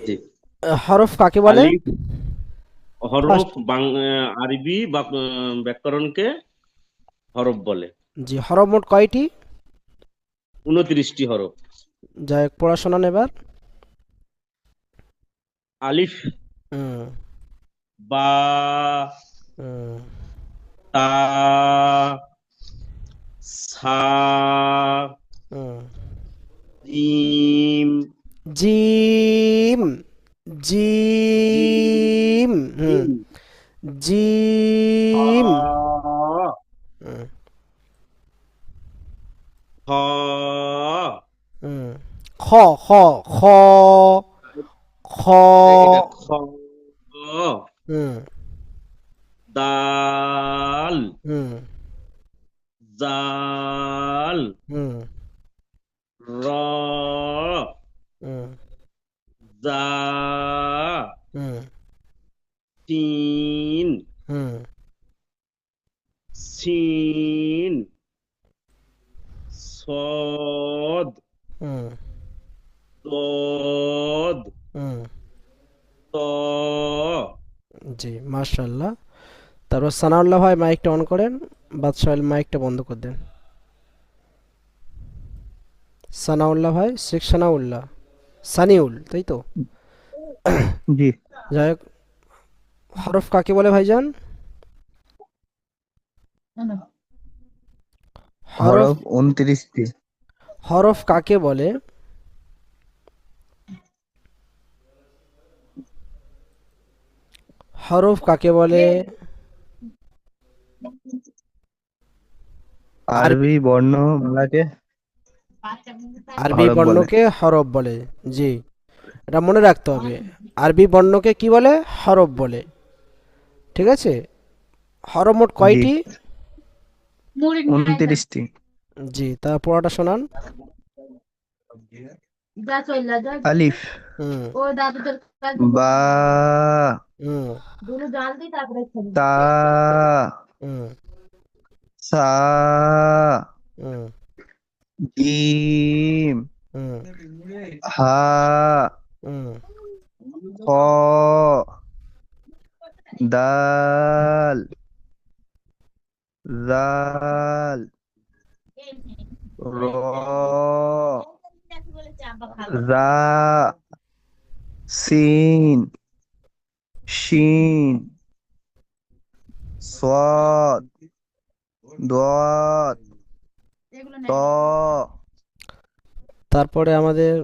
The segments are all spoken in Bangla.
জি। হরফ কাকে বলে? আলিফ হরফ ফার্স্ট। আরবি বা ব্যাকরণকে হরফ বলে। জি, হরফ মোট কয়টি? 29টি হরফ। যাই হোক, পড়াশোনা এবার। আলিফ, হুম। বা, হুম। তা, সা, হুম। জিম, জিম। জিম, জিম। হুম। জিম, জিম। হা, হুম। হ, হুম। খ। খ। খ। খ। এটা খ, হুম। দাল, হুম। জাল, হুম। র, হুম। জা, হুম। তিন, হুম। সিন, সদ, হুম। দদ, হুম। ত, জি, মাশাআল্লাহ। তারপর সানাউল্লাহ ভাই মাইকটা অন করেন, বাদশাহ মাইকটা বন্ধ করে দেন। সানাউল্লাহ ভাই, শেখ সানাউল্লাহ, সানিউল, তাই তো? জি। যাই হোক, হরফ কাকে বলে ভাইজান? হরফ। হরফ 29টি। হরফ কাকে বলে? হরফ কাকে বলে? আরবি। আরবি বর্ণমালাকে আরবি হরফ বলে। বর্ণকে হরফ বলে। জি, এটা মনে রাখতে হবে। আরবি বর্ণকে কি বলে? হরফ বলে। ঠিক আছে। হরফ মোট জি। কয়টি? 29টি। জি, তার পড়াটা শোনান। আলিফ, হুম। বা, হুম। তা, হুম। সা, হুম। জিম, হুম। হা, হুম। খ, দাল, জাল, র, জা, সিন, শিন, সদ, দদ, ত, তারপরে আমাদের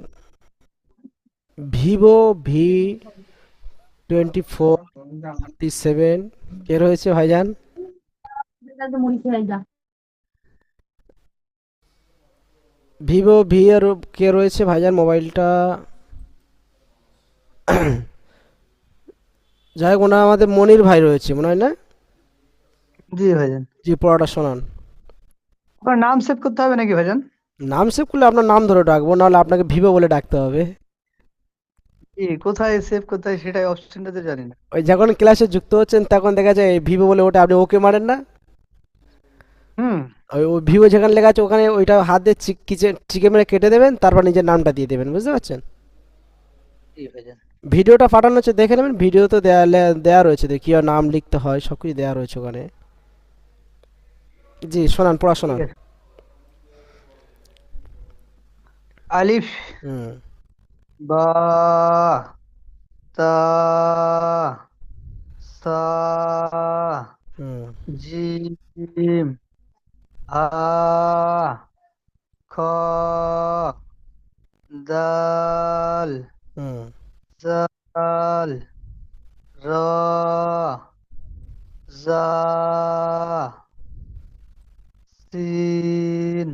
ভিভো V24 কে রয়েছে ভাইজান? ভিভো ভি এর কে রয়েছে ভাইজান মোবাইলটা? যাই হোক, ওনা আমাদের মনির ভাই রয়েছে মনে হয় না? জি ভাইজান। জি, পড়াটা শোনান। আপনার নাম সেভ করতে হবে নাকি ভাইজান? নাম সেভ করলে আপনার নাম ধরে ডাকবো, নাহলে আপনাকে ভিভো বলে ডাকতে হবে। জি, কোথায় সেভ করতে হয় সেটাই অপশনটা তো জানি না। ওই যখন ক্লাসে যুক্ত হচ্ছেন তখন দেখা যায় ভিভো বলে ওটা আপনি ওকে মারেন না? হুম। ওই ওই ভিভো যেখানে লেখা আছে ওখানে ওইটা হাত দিয়ে চিকে মেরে কেটে দেবেন, তারপর নিজের নামটা দিয়ে দেবেন, বুঝতে পারছেন? জি ভাইজান। ভিডিওটা পাঠানো হচ্ছে, দেখে নেবেন। ভিডিও তো দেয়া দেয়া রয়েছে, কীভাবে নাম লিখতে হয় সব কিছু দেওয়া রয়েছে ওখানে। জি, শোনান, পড়া ঠিক শোনান। আছে। আলিফ, হুম। বা, তা, সা, হুম। জিম, হা, খ, দাল, হুম। জাল, র, জা, সিন,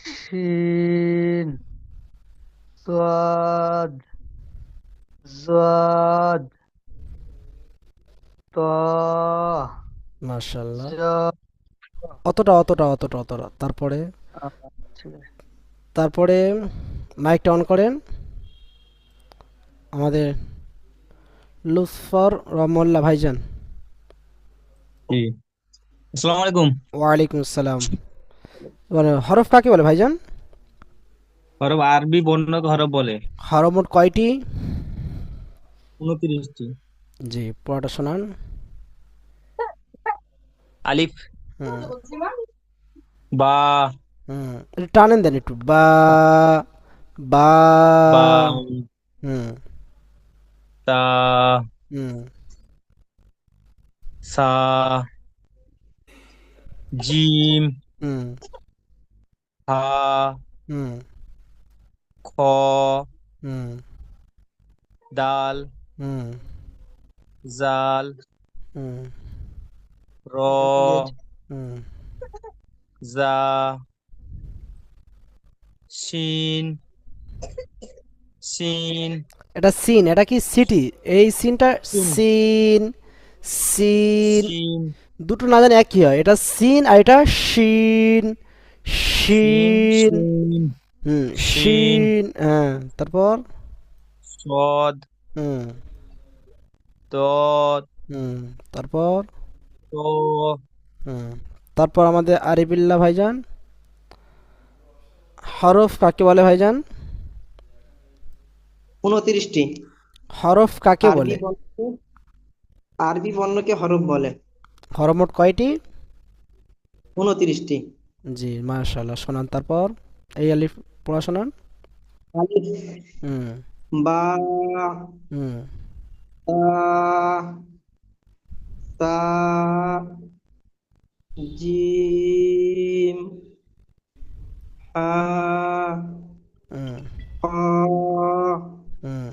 শিন, সাদ, জাদ, ত, মাশাল্লাহ। জ। অতটা তারপরে? ঠিক আছে। তারপরে মাইকটা অন করেন আমাদের লুৎফর রহমল্লা ভাইজান। জি, আসসালামু আলাইকুম। ওয়ালাইকুম আসসালাম। মানে হরফ কাকে বলে ভাইজান? হরফ আরবি বর্ণকে হরফ বলে। হরফ মোট কয়টি? 29টি। জি, পড়াটা শোনান। আলিফ, হুম বা, হুম, একটু টানেন দেন একটু, বা বা। বা, হুম তা, হুম সা, জিম, হুম হা, হুম খ, হুম দাল, হুম জাল, হুম র, হুম জা, শিন, সিন, এটা সিন, এটা কি সিটি? এই সিনটা সিন, সিন, সিন সিন, দুটো না জানি একই হয়, এটা সিন আর এটা শিন, সিন, শিন। সিন, হুম, শিন, শিন, হ্যাঁ, তারপর সদ, হুম দদ, হুম তারপর ত, হুম তারপর আমাদের আরিবিল্লাহ ভাইজান, হরফ কাকে বলে ভাইজান? 29টি। হরফ কাকে আরবি বলে? বর্ণকে আরবি বর্ণকে হরফ বলে। হরফ মোট কয়টি? 29টি। জি, মাশাআল্লাহ, শোনান তারপর, এই আলিফ পড়া শোনান। আলিফ, হুম বা, হুম তা, সা, জিম, হা, হুম খ, হুম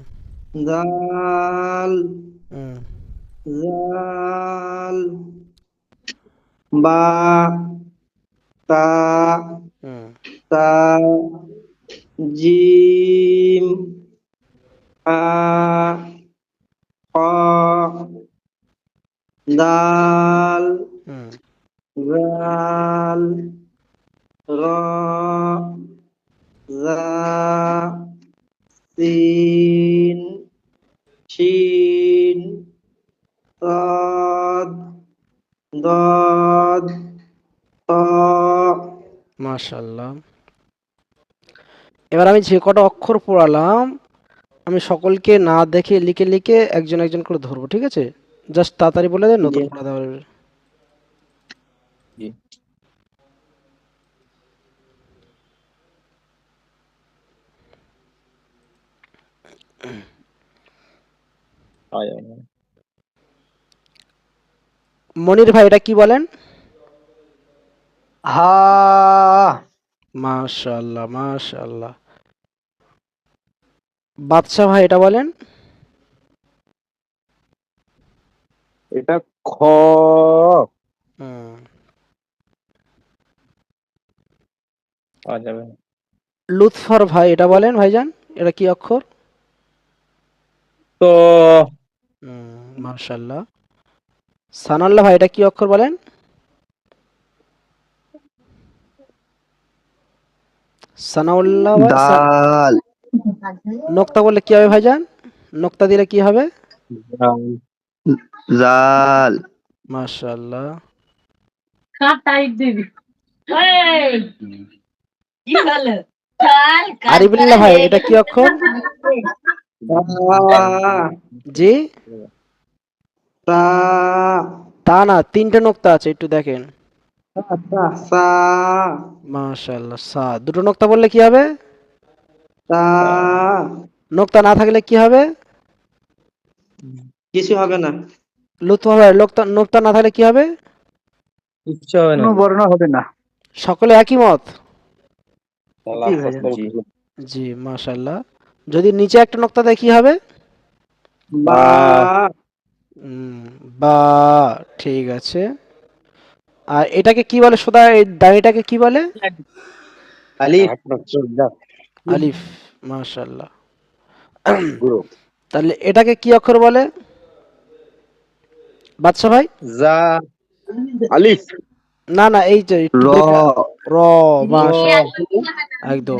দাল, হুম জাল, বা, তা, হুম সা, জিম, হা, খ, দাল, হুম জাল, র, জা, সিন, শিন, সাদ, দাদ, ত। মাশাআল্লাহ। এবার আমি যে কটা অক্ষর পড়ালাম, আমি সকলকে না দেখে লিখে লিখে একজন একজন করে ধরবো, ঠিক আছে? জাস্ট তাড়াতাড়ি বলে দেন, জি নতুন পড়াতে পারবে। জি, আয়, আয়, আয়। মনির ভাই, এটা কি বলেন? হা, মাশাআল্লাহ, মাশাআল্লাহ। বাদশা ভাই, এটা বলেন। এটা খ। হুম পাওয়া যাবে না। লুৎফর ভাই, এটা বলেন ভাইজান, এটা কি অক্ষর? তো মাশাআল্লাহ। সানাল্লাহ ভাই, এটা কি অক্ষর বলেন? সানাউল্লাহ ভাই, দাল, নোক্তা বললে কি হবে ভাইজান? নোক্তা দিলে কি হবে? জাল। জাল, মাশাআল্লাহ। আরিফুল্লাহ ভাই, এটা কি অক্ষর? তা, জি, তা, তা না, তিনটে নোক্তা আছে, একটু দেখেন। সা, মাশাআল্লাহ, সা দুটো নোক্তা বললে কি হবে? তা, নোক্তা না থাকলে কি হবে? কিছু হবে না। লুৎফর ভাই, নোক্তা নোক্তা না থাকলে কি হবে? কিচ্ছু হবে না। কোনো বর্ণ হবে না। সকলে একই মত? জি ভাইজান। জি, জি, মাশাআল্লাহ। যদি নিচে একটা নোক্তা দেয় কি হবে? বা, বা। উম, বা, ঠিক আছে। আর এটাকে কি বলে সোদা, এই দাড়িটাকে কি বলে? আলিফ, আলিফ, মাশাআল্লাহ। তাহলে এটাকে কি অক্ষর বলে বাদশা ভাই? যা। আলিফ। না না, এই যে একটু র, দেখে, র, র। মাশ, একদম।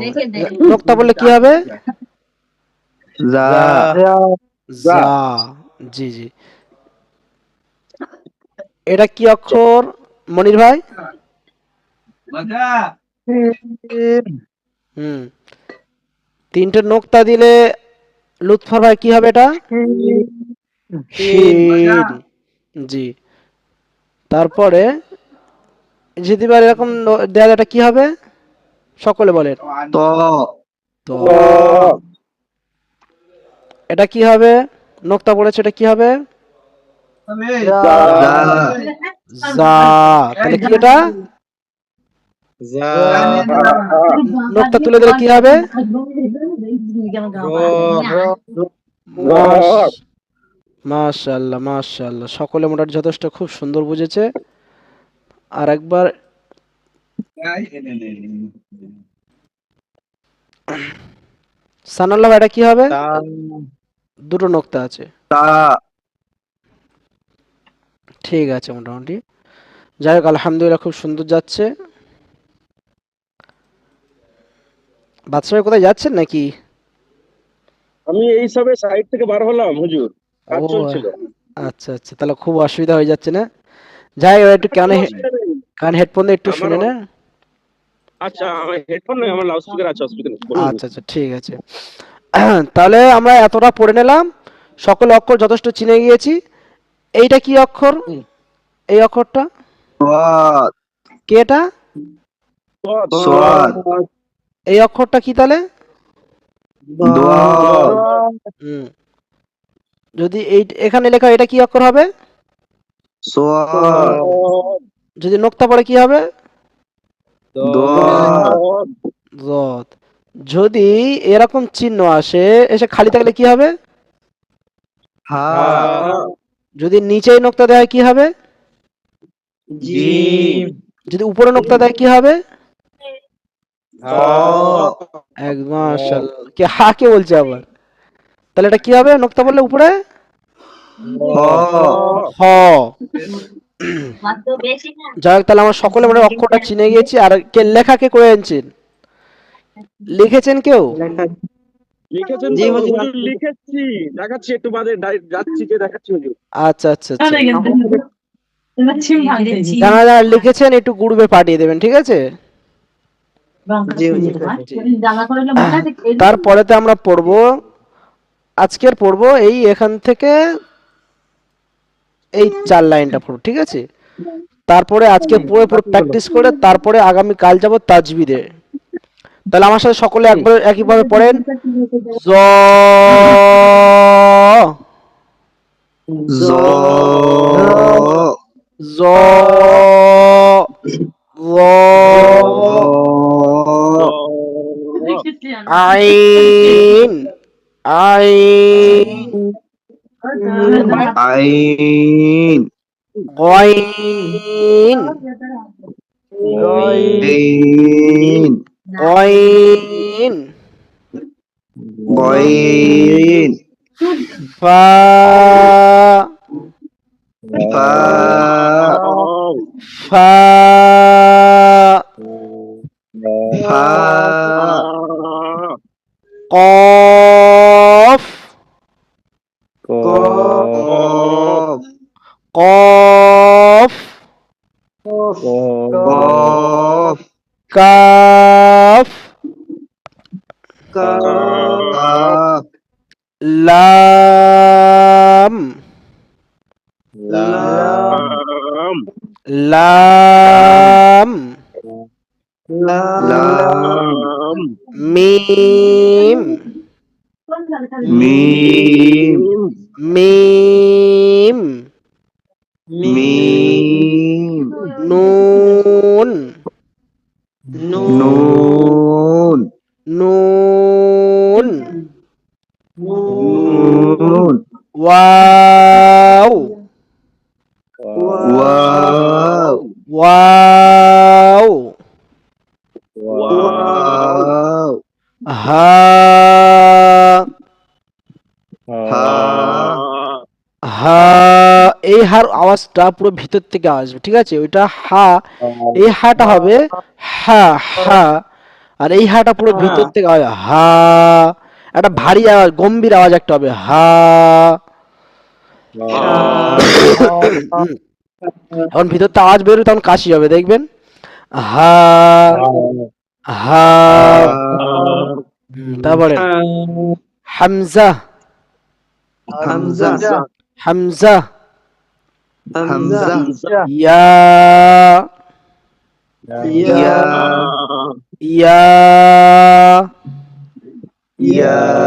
নোক্তা বললে কি হবে? জা, যা। যা। যা, জি জি। এটা কি অক্ষর মনির ভাই? সিন, হুম, তিনটে নোক্তা দিলে লুৎফর ভাই কি হবে এটা? শিন। জি। তারপরে যদি বার এরকম দেয়া যায়, এটা কি হবে? সকলে বলেন। ত তো এটা কি হবে? নোক্তা পড়েছে, এটা কি হবে? যা যা। তাহলে কি এটা? যা নোক্তা তুলে দিলে কি হবে? মাশ- মাশাআল্লাহ, মাশাআল্লাহ, সকলে মোটামুটি যথেষ্ট খুব সুন্দর বুঝেছে। আর একবার সানাল্লাহ ভাই, এটা কি হবে? তা দুটো নোক্তা আছে। তা ঠিক আছে মোটামুটি। যাই হোক, আলহামদুলিল্লাহ, খুব সুন্দর যাচ্ছে। বাদশাহ ভাই কোথায় যাচ্ছেন নাকি? আমি এই সবে সাইড থেকে বার হলাম হুজুর, ও কাজ চলছিল। আচ্ছা আচ্ছা, তাহলে খুব অসুবিধা হয়ে যাচ্ছে না? যাই হোক, একটু কোনো অসুবিধা নেই। কান হেডফোন দিয়ে একটু আমার শুনে না। আচ্ছা, আমার হেডফোন নেই, আমার লাউড স্পিকার আছে, অসুবিধা নেই, বলুন। আচ্ছা আচ্ছা, ঠিক আছে। তাহলে আমরা এতটা পড়ে নিলাম, সকল অক্ষর যথেষ্ট চিনে গিয়েছি। এইটা কি অক্ষর? এই অক্ষরটা সোয়াদ কি? এটা সোয়াদ এই অক্ষরটা কি তাহলে? দোয়াদ হুম। যদি এই এখানে লেখা, এটা কি অক্ষর হবে? সোয়াদ যদি নোক্তা পড়ে কি হবে? দোয়াদ যদ। যদি এরকম চিহ্ন এসে খালি থাকলে কি হবে? হা যদি নিচেই নোক্তা দেয় কি হবে? জিম যদি উপরে নোক্তা দেয় কি হবে? হ মাশাআল্লাহ, কে হা কে বলছে আবার? তাহলে এটা কি হবে নোক্তা বললে উপরে? হ হ। যাই হোক, তাহলে আমরা সকলে মানে অক্ষরটা চিনে গিয়েছি। আর কে লেখা কে করে আনছেন? লিখেছেন কেউ? লিখেছেন জি তো হুজুর। হুজুর, লিখেছি, দেখাচ্ছি একটু বাদে, যাচ্ছি যে দেখাচ্ছি হুজুর। আচ্ছা আচ্ছা আচ্ছা, ভাঙতেছি যারা যারা লিখেছেন একটু গ্রুপে পাঠিয়ে দেবেন, ঠিক আছে? জি হুজুর। তারপরেতে আমরা পড়বো, আজকের পড়বো এই এখান থেকে এই 4 লাইনটা পড়বো, ঠিক আছে? তারপরে আজকে পুরো পুরো প্র্যাকটিস করে তারপরে আগামী কাল যাব তাজবিদে। তাহলে আমার সাথে সকলে একবার একইভাবে পড়েন। জ জ জ ল আইন আইন আইন গইন আইন গইন গইন ফা ফা ফা ফা কফ কফ কফ কফ কাফ কাফ লাম লাম লাম লাম মিম মিম মিম মিম নুন নুন নুন নুন ওয়াও ওয়াও ওয়াও ওয়াও হা হা হা। এই হার আওয়াজটা পুরো ভিতর থেকে আসবে, ঠিক আছে? ওইটা হা, এই হাটা হবে হা হা, আর এই হাটা পুরো ভিতর থেকে হবে হা। একটা ভারী আওয়াজ, গম্ভীর আওয়াজ একটা হবে হা। এখন ভিতর থেকে আওয়াজ বেরোবে তখন কাশি হবে, দেখবেন। হা হা। তারপরে হামজা হামজা হামজা হামজা ইয়া ইয়া ইয়া ইয়া